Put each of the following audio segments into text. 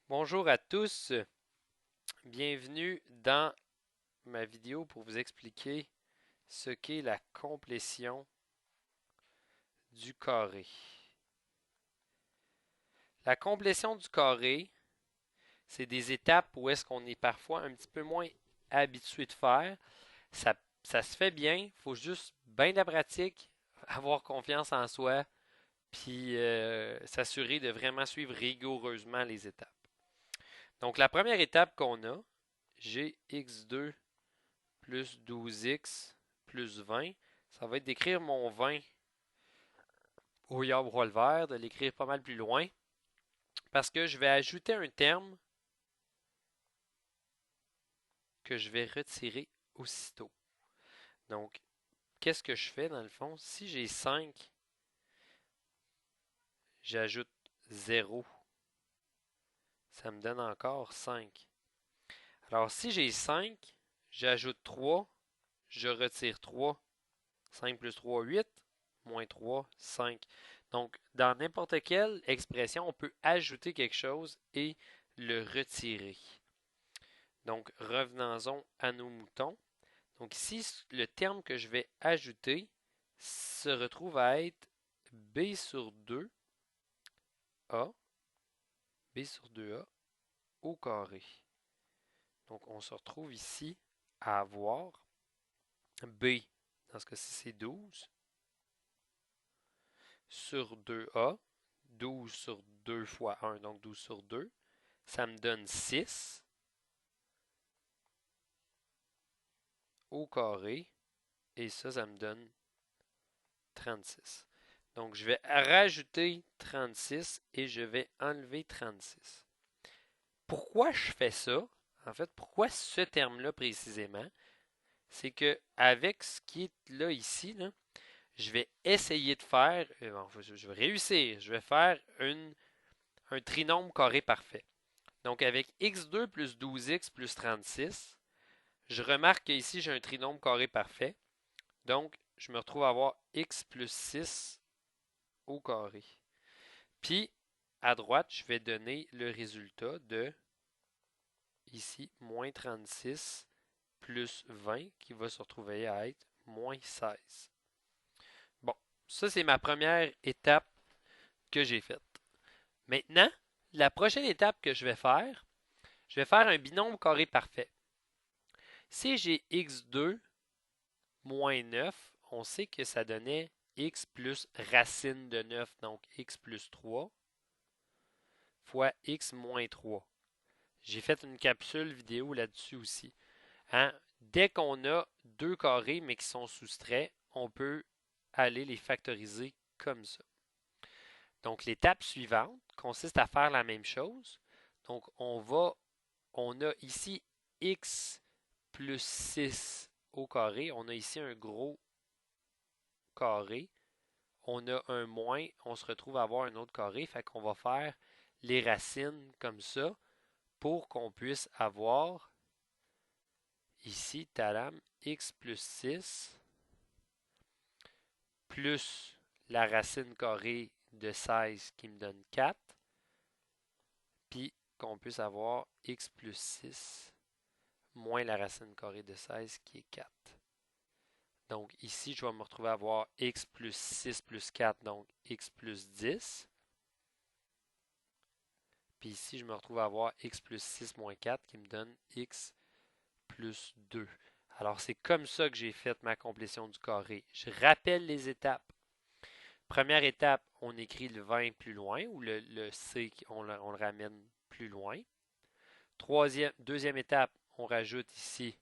Bonjour à tous, bienvenue dans ma vidéo pour vous expliquer ce qu'est la complétion du carré. La complétion du carré, c'est des étapes où est-ce qu'on est parfois un petit peu moins habitué de faire. Ça, ça se fait bien, il faut juste bien de la pratique, avoir confiance en soi, puis s'assurer de vraiment suivre rigoureusement les étapes. Donc la première étape qu'on a, j'ai x2 plus 12x plus 20, ça va être d'écrire mon 20 au arbre le vert, de l'écrire pas mal plus loin, parce que je vais ajouter un terme que je vais retirer aussitôt. Donc, qu'est-ce que je fais dans le fond? Si j'ai 5, j'ajoute 0. Ça me donne encore 5. Alors, si j'ai 5, j'ajoute 3, je retire 3. 5 plus 3, 8. Moins 3, 5. Donc, dans n'importe quelle expression, on peut ajouter quelque chose et le retirer. Donc, revenons-en à nos moutons. Donc ici, le terme que je vais ajouter se retrouve à être b sur 2a, b sur 2a au carré. Donc, on se retrouve ici à avoir b, dans ce cas-ci, c'est 12, sur 2a, 12 sur 2 fois 1, donc 12 sur 2, ça me donne 6 au carré, et ça me donne 36. Donc, je vais rajouter 36 et je vais enlever 36. Pourquoi je fais ça? En fait, pourquoi ce terme-là précisément? C'est que avec ce qui est là ici, là, je vais essayer de faire, je vais réussir, je vais faire un trinôme carré parfait. Donc avec x2 plus 12x plus 36, je remarque qu'ici j'ai un trinôme carré parfait. Donc je me retrouve à avoir x plus 6 au carré. Puis à droite, je vais donner le résultat de ici moins 36 plus 20 qui va se retrouver à être moins 16. Bon, ça c'est ma première étape que j'ai faite. Maintenant, la prochaine étape que je vais faire un binôme carré parfait. Si j'ai x2 moins 9, on sait que ça donnait x plus racine de 9, donc x plus 3 fois x moins 3. J'ai fait une capsule vidéo là-dessus aussi. Hein? Dès qu'on a deux carrés mais qui sont soustraits, on peut aller les factoriser comme ça. Donc l'étape suivante consiste à faire la même chose. Donc on a ici x plus 6 au carré. On a ici un gros carré. On a un moins, on se retrouve à avoir un autre carré. Fait qu'on va faire les racines comme ça pour qu'on puisse avoir ici, talam, x plus 6 plus la racine carrée de 16 qui me donne 4, puis qu'on puisse avoir x plus 6 moins la racine carrée de 16 qui est 4. Donc ici, je vais me retrouver à avoir x plus 6 plus 4, donc x plus 10. Puis ici, je me retrouve à avoir x plus 6 moins 4 qui me donne x plus 2. Alors c'est comme ça que j'ai fait ma complétion du carré. Je rappelle les étapes. Première étape, on écrit le 20 plus loin, ou le C, on le ramène plus loin. Deuxième étape, on rajoute ici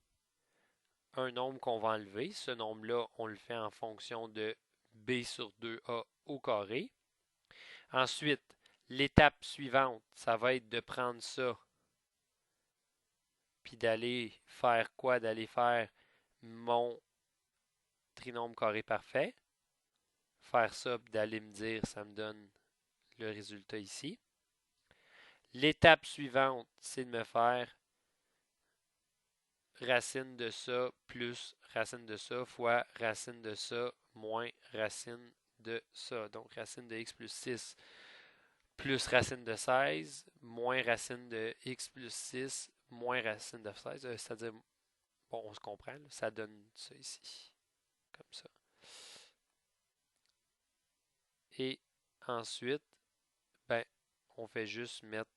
un nombre qu'on va enlever. Ce nombre-là, on le fait en fonction de b sur 2a au carré. Ensuite, l'étape suivante, ça va être de prendre ça, puis d'aller faire quoi? D'aller faire mon trinôme carré parfait. Faire ça, puis d'aller me dire, ça me donne le résultat ici. L'étape suivante, c'est de me faire racine de ça plus racine de ça fois racine de ça moins racine de ça. Donc racine de x plus 6 plus racine de 16 moins racine de x plus 6 moins racine de 16. C'est-à-dire, bon, on se comprend, là, ça donne ça ici, comme ça. Et ensuite, ben, on fait juste mettre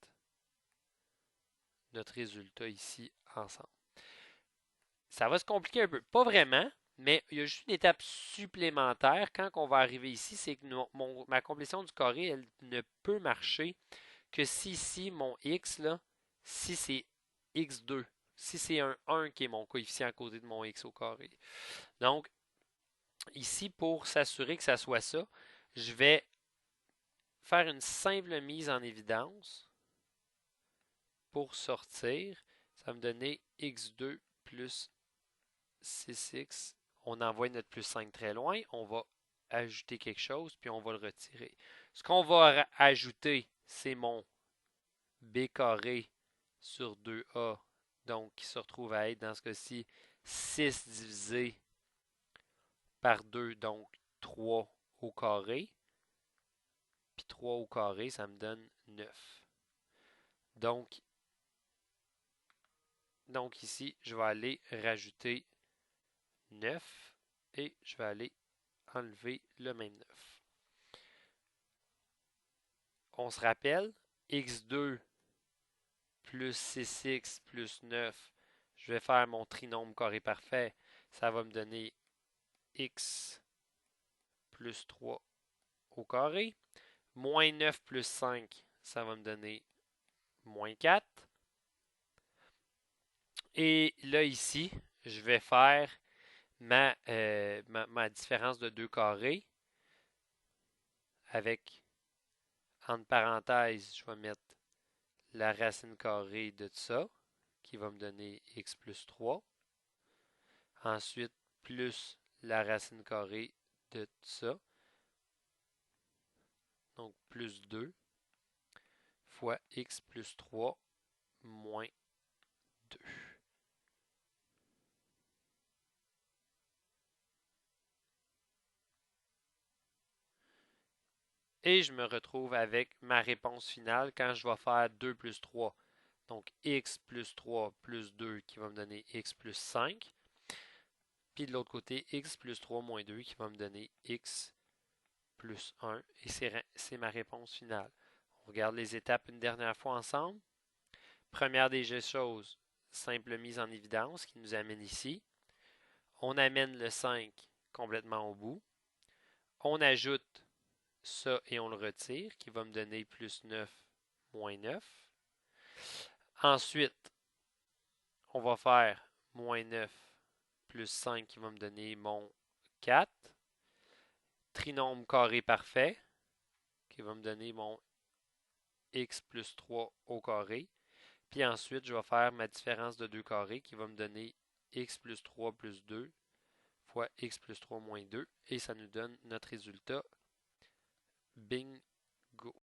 notre résultat ici ensemble. Ça va se compliquer un peu. Pas vraiment, mais il y a juste une étape supplémentaire. Quand on va arriver ici, c'est que ma complétion du carré, elle ne peut marcher que si ici, mon x, là, si c'est x2, si c'est un 1 qui est mon coefficient à côté de mon x au carré. Donc, ici, pour s'assurer que ça soit ça, je vais faire une simple mise en évidence pour sortir. Ça va me donner x2 plus 6x. On envoie notre plus 5 très loin. On va ajouter quelque chose, puis on va le retirer. Ce qu'on va ajouter, c'est mon b carré sur 2a, donc qui se retrouve à être dans ce cas-ci 6 divisé par 2, donc 3 au carré. Puis 3 au carré, ça me donne 9. Donc ici, je vais aller rajouter 9 et je vais aller enlever le même 9. On se rappelle, x2 plus 6x plus 9, je vais faire mon trinôme carré parfait. Ça va me donner x plus 3 au carré. Moins 9 plus 5, ça va me donner moins 4. Et là, ici, je vais faire ma différence de 2 carrés avec, entre parenthèses, je vais mettre la racine carrée de ça, qui va me donner x plus 3. Ensuite, plus la racine carrée de ça, donc plus 2, fois x plus 3 moins 2. Et je me retrouve avec ma réponse finale quand je vais faire 2 plus 3. Donc x plus 3 plus 2 qui va me donner x plus 5. Puis de l'autre côté, x plus 3 moins 2 qui va me donner x plus 1. Et c'est ma réponse finale. On regarde les étapes une dernière fois ensemble. Première des choses, simple mise en évidence qui nous amène ici. On amène le 5 complètement au bout. On ajoute ça et on le retire, qui va me donner plus 9 moins 9. Ensuite, on va faire moins 9 plus 5 qui va me donner mon 4. Trinôme carré parfait qui va me donner mon x plus 3 au carré. Puis ensuite, je vais faire ma différence de 2 carrés qui va me donner x plus 3 plus 2 fois x plus 3 moins 2. Et ça nous donne notre résultat. Bingo!